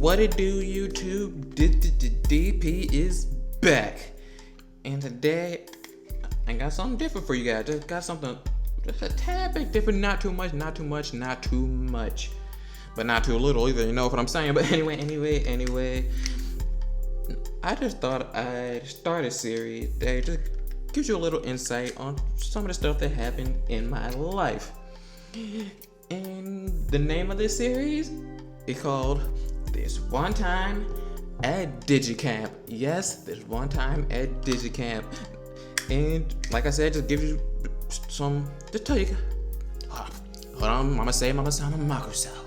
What it do, YouTube? DP is back. And today, I got something different for you guys. Just got something just a tad bit different. Not too much. But not too little either, you know what I'm saying? But anyway. I just thought I'd start a series that just gives you a little insight on some of the stuff that happened in my life. And the name of this series is called This One Time at Digicamp. Yes, this one time at Digicamp. And like I said, just give you some, just tell you, hold on, Mama say, Mama sound, Mama Marco sound.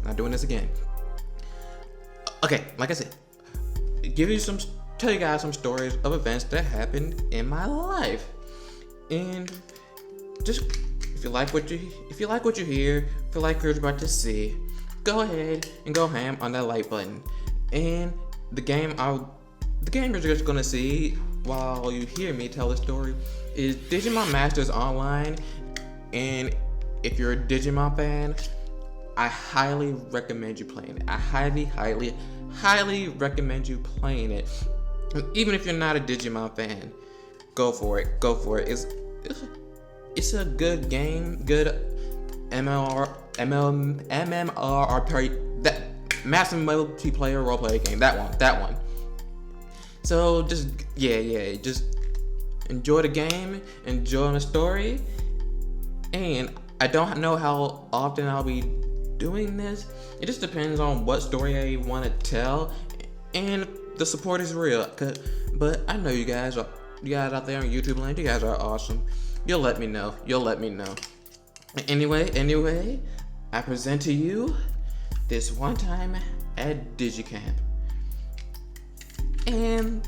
Not doing this again. Okay, like I said, tell you guys some stories of events that happened in my life. And just, if you like what you hear, if you like what you're about to see, go ahead and go ham on that like button. And the game you're just gonna see while you hear me tell the story is Digimon Masters Online. And if you're a Digimon fan, I highly recommend you playing it. I highly recommend you playing it. And even if you're not a Digimon fan, go for it. It's a good game, good MMORPG, that massive multiplayer roleplay game. That one. So just enjoy the game, enjoy the story. And I don't know how often I'll be doing this. It just depends on what story I want to tell, and the support is real. But I know you guys out there on YouTube land, you guys are awesome. You'll let me know. Anyway, I present to you This One Time at Digicamp. And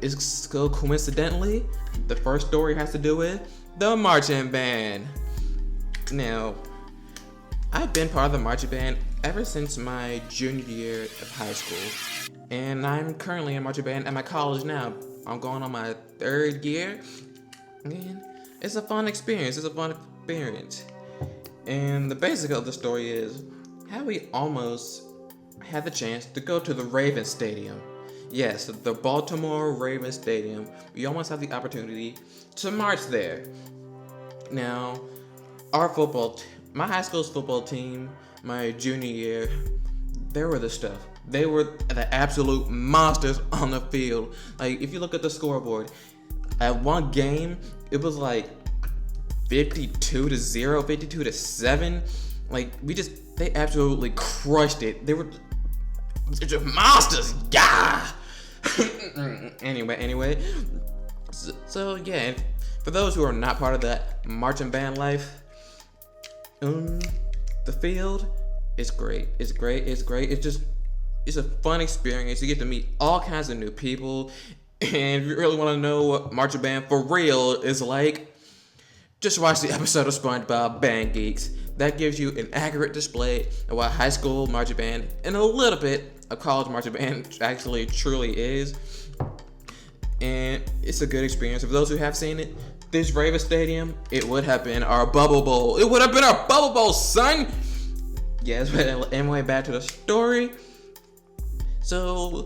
it's so coincidentally, the first story has to do with the marching band. Now, I've been part of the marching band ever since my junior year of high school. And I'm currently in marching band at my college now. I'm going on my third year. And it's a fun experience. And the basic of the story is how we almost had the chance to go to the Ravens Stadium. Yes, the Baltimore Ravens Stadium. We almost had the opportunity to march there. Now, my high school's football team, my junior year, they were the stuff. They were the absolute monsters on the field. Like, if you look at the scoreboard, at one game, it was like 52-0, 52-7. Like, they absolutely crushed it. They're just monsters. Yeah. Anyway. So yeah, for those who are not part of that marching band life, the field is great. It's a fun experience. You get to meet all kinds of new people. And if you really want to know what marching band for real is like, just watch the episode of SpongeBob Band Geeks. That gives you an accurate display of what high school marching band and a little bit of college marching band actually truly is. And it's a good experience. For those who have seen it, this Ravens Stadium, it would have been our Bubble Bowl. It would have been our Bubble Bowl, son! Yes, but anyway, back to the story. So,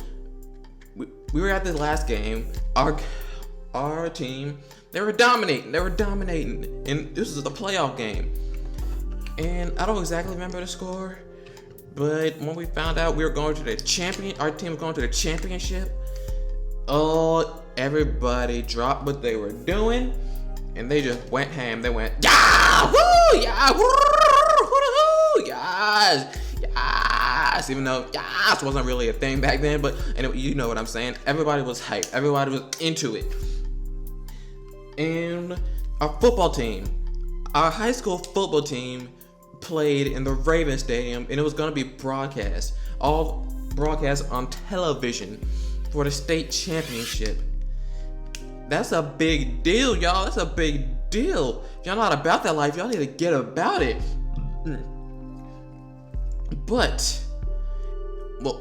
we were at the last game. Our team, they were dominating. And this is the playoff game. And I don't exactly remember the score, but when we found out we were going to our team was going to the championship, everybody dropped what they were doing, and they just went ham. They went, yeah, woo, yeah, woo, yes, even though yes wasn't really a thing back then, but anyway, you know what I'm saying. Everybody was hyped. Everybody was into it. And our high school football team, played in the Ravens Stadium, and it was going to be broadcast on television for the state championship. That's a big deal, y'all. That's a big deal. If y'all not about that life, y'all need to get about it. But we'll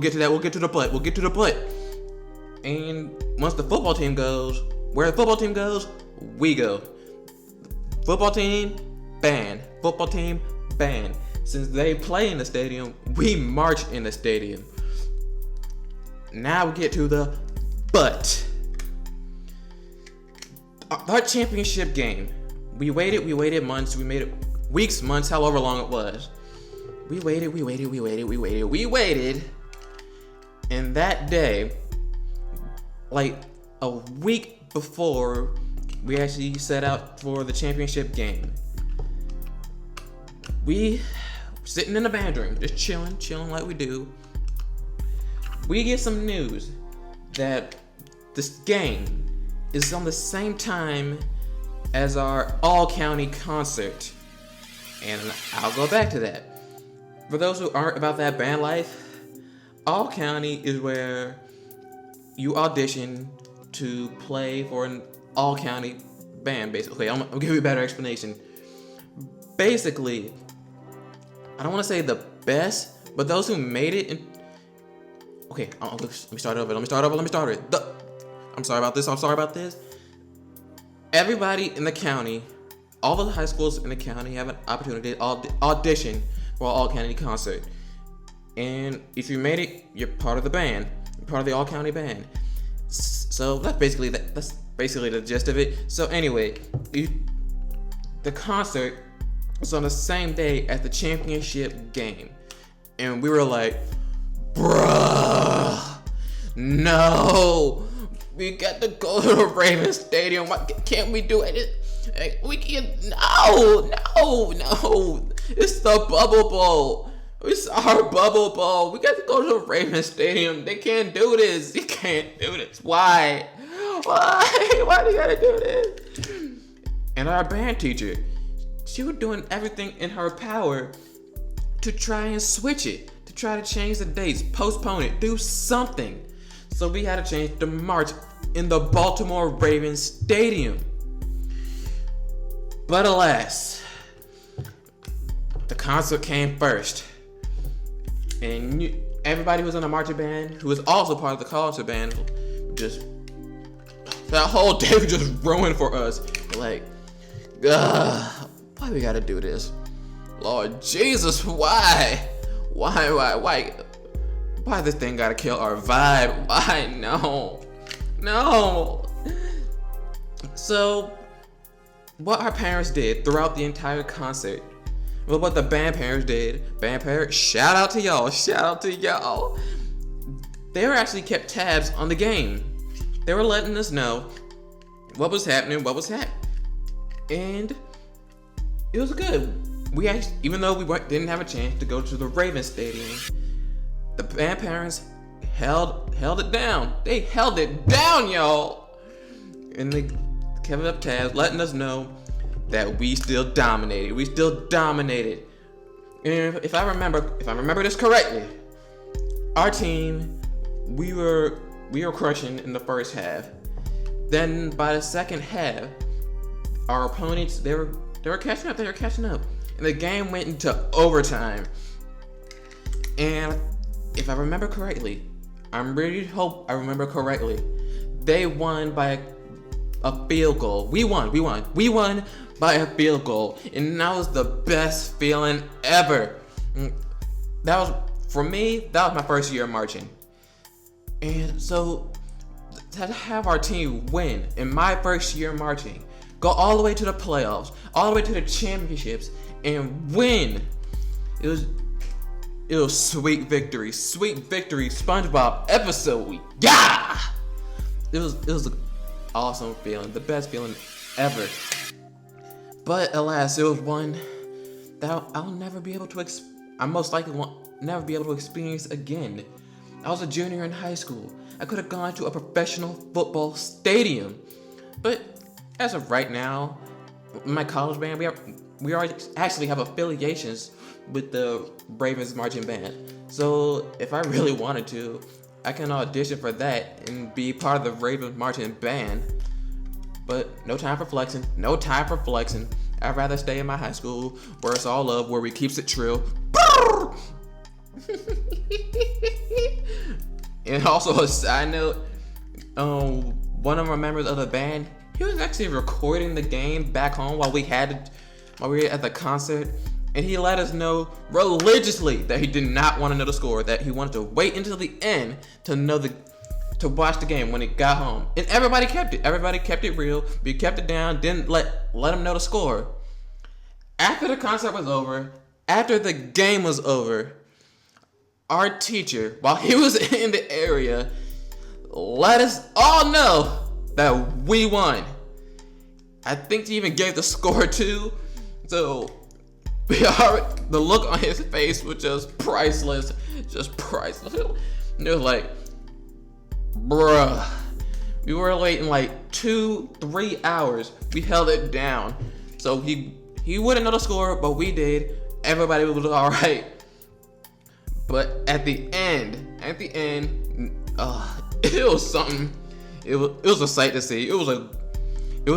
get to that. We'll get to the but. And once the football team goes, where the football team goes, we go. Football team, band. since they play in the stadium, we march in the stadium. Now we get to the but. Our championship game. We waited months, we made it weeks, months, however long it was. We waited. And that day, like a week before we actually set out for the championship game, we sitting in the band room, just chilling like we do. We get some news that this game is on the same time as our all-county concert. And I'll go back to that. For those who aren't about that band life, all county is where you audition to play for an all county band, basically. I'll give you a better explanation. Basically, I don't want to say the best, but those who made it. Okay, let me start over. I'm sorry about this. Everybody in the county, all the high schools in the county have an opportunity to audition for an all-county concert. And if you made it, you're part of the band. You're part of the all-county band. So that's basically the gist of it. So anyway, the concert was on the same day as the championship game. And we were like, bruh, no. We got to go to the Ravens Stadium. Why can't we do it? We can't. No. It's the Bubble Bowl. It's our Bubble Bowl. We got to go to the Ravens Stadium. They can't do this. You can't do this. Why? Why do you gotta do this? And our band teacher, she was doing everything in her power to try and switch it, to try to change the dates, postpone it, do something. So we had to change the march in the Baltimore Ravens Stadium. But alas, the concert came first. And everybody who was in the marching band, who was also part of the concert band, that whole day was just ruined for us. Like, why we gotta do this? Lord Jesus, why? Why this thing gotta kill our vibe? Why? No. So, what our parents did throughout the entire concert, well, what the band parents did, shout out to y'all. They were actually kept tabs on the game. They were letting us know what was happening, and it was good. We actually, even though we didn't have a chance to go to the Ravens Stadium, the band parents held it down. They held it down, y'all. And they kept up tabs, letting us know that we still dominated. And if I remember this correctly, our team, we were crushing in the first half. Then by the second half, our opponents, they were catching up. And the game went into overtime. And if I remember correctly, I really hope I remember correctly, they won by a field goal. We won by a field goal. And that was the best feeling ever. For me, that was my first year marching. And so, to have our team win in my first year marching, go all the way to the playoffs, all the way to the championships, and win, it was sweet victory, SpongeBob episode, yeah! It was an awesome feeling, the best feeling ever. But alas, it was one that I'll never be able to, I most likely won't never be able to experience again. I was a junior in high school. I could have gone to a professional football stadium. But as of right now, my college band, we actually have affiliations with the Ravens marching band. So if I really wanted to, I can audition for that and be part of the Ravens marching band. But no time for flexing. I'd rather stay in my high school where it's all love, where we keeps it trill. And also a side note, one of our members of the band, he was actually recording the game back home while we were at the concert, And he let us know religiously that he did not want to know the score, that he wanted to wait until the end to watch the game when he got home. And everybody kept it. Everybody kept it real. We kept it down, didn't let him know the score. After the concert was over, after the game was over, our teacher, while he was in the area, let us all know that we won. I think he even gave the score too. So the look on his face was just priceless. Just priceless. It was like, bruh. We were waiting like 2-3 hours. We held it down. So he wouldn't know the score, but we did. Everybody was alright. But at the end, it was something. It was a sight to see. It was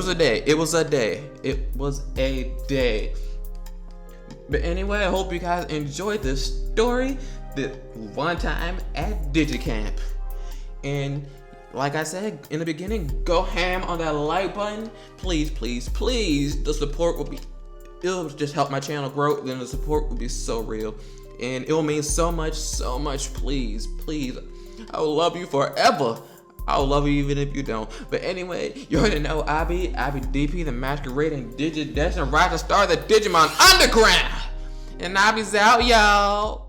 a day. But anyway, I hope you guys enjoyed this story. The one time at Digicamp. And like I said in the beginning, go ham on that like button. Please. The support it'll just help my channel grow. Then the support will be so real. And it will mean so much. Please. I will love you forever. I will love you even if you don't. But anyway, you already know I be DP, the masquerading Digidestined rising star of the Digimon Underground. And I be out, y'all.